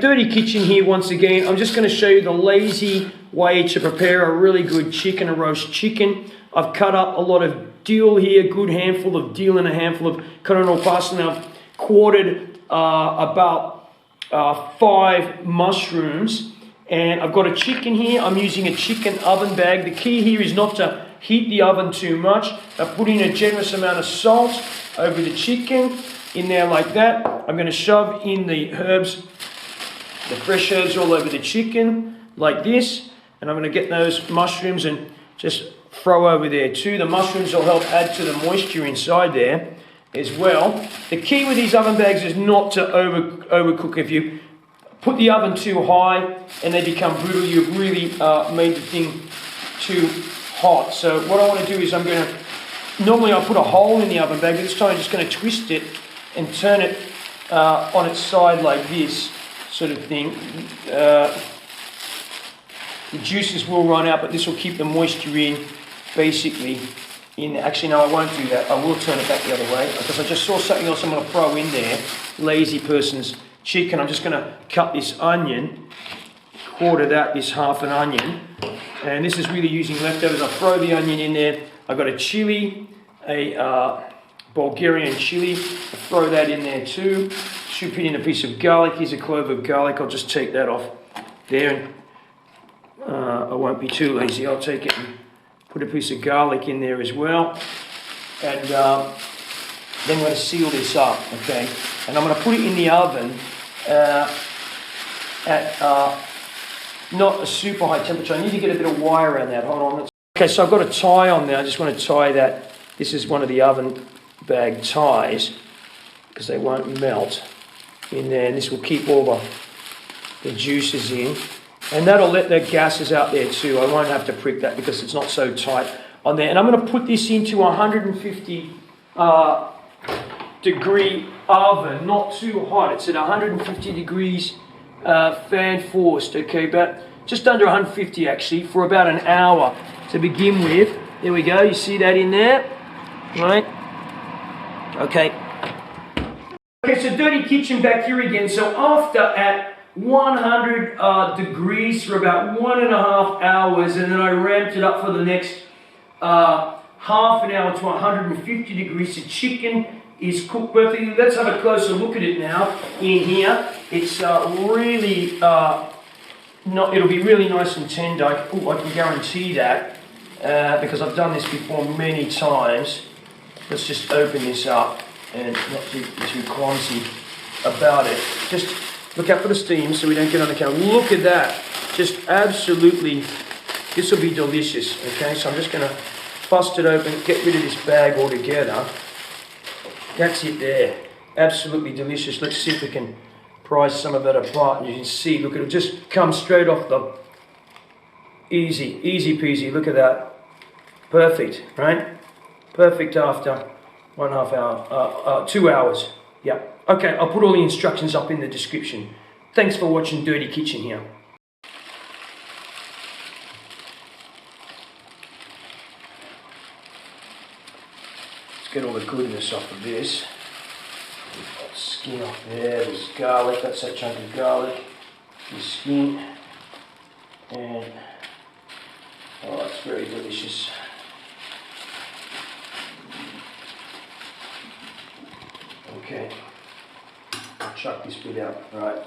Dirty kitchen here once again. I'm just going to show you the lazy way to prepare a really good chicken, a roast chicken. I've cut up a lot of dill here, good handful of dill and a handful of Continental parsley. I've quartered about 5 mushrooms, and I've got a chicken here. I'm using a chicken oven bag. The key here is not to heat the oven too much. I put in a generous amount of salt over the chicken in there like that. I'm going to shove in the herbs, the fresh herbs all over the chicken like this, and I'm going to get those mushrooms and just throw over there too. The mushrooms will help add to the moisture inside there as well. The key with these oven bags is not to overcook. If you put the oven too high and they become brittle, you've really made the thing too hot. So what I want to do is normally I put a hole in the oven bag, but this time I'm just going to twist it and turn it on its side like this sort of thing. The juices will run out, but this will keep the moisture in, basically. Actually, no, I won't do that. I will turn it back the other way, because I just saw something else I'm going to throw in there. Lazy person's chicken. I'm just going to cut this onion, quarter that, this half an onion, and this is really using leftovers. I throw the onion in there. I've got a chilli, a Bulgarian chilli. I throw that in there too. Should put in a piece of garlic. Here's a clove of garlic. I'll just take that off there. I won't be too lazy. I'll take it and put a piece of garlic in there as well. And then we're going to seal this up, okay? And I'm going to put it in the oven at not a super high temperature. I need to get a bit of wire around that. Hold on. Okay, so I've got a tie on there. I just want to tie that. This is one of the oven bag ties, because they won't melt in there, and this will keep all the juices in, and that'll let the gases out there too. I won't have to prick that because it's not so tight on there. And I'm going to put this into 150 degree oven, not too hot. It's at 150 degrees fan forced, okay, but just under 150 actually, for about an hour to begin with. There we go, you see that in there, right? Okay. Okay, so dirty kitchen back here again. So after at 100 degrees for about 1.5 hours, and then I ramped it up for the next half an hour to 150 degrees. The chicken is cooked perfectly. Let's have a closer look at it now in here. It's really it'll be really nice and tender. I can guarantee that because I've done this before many times. Let's just open this up and not be too clumsy about it. Just look out for the steam so we don't get on the camera. Look at that. Just absolutely, this will be delicious. Okay, so I'm just going to bust it open, get rid of this bag altogether. That's it there. Absolutely delicious. Let's see if we can prise some of it apart. And you can see, look, it'll just come straight off the... Easy peasy. Look at that. Perfect, right? Perfect after 1.5 hour, 2 hours. Yeah. Okay, I'll put all the instructions up in the description. Thanks for watching Dirty Kitchen here. Let's get all the goodness off of this. Skin off there, there's garlic, that's that chunk of garlic. The skin. And, oh, it's very delicious. Okay, chuck this bit out, right.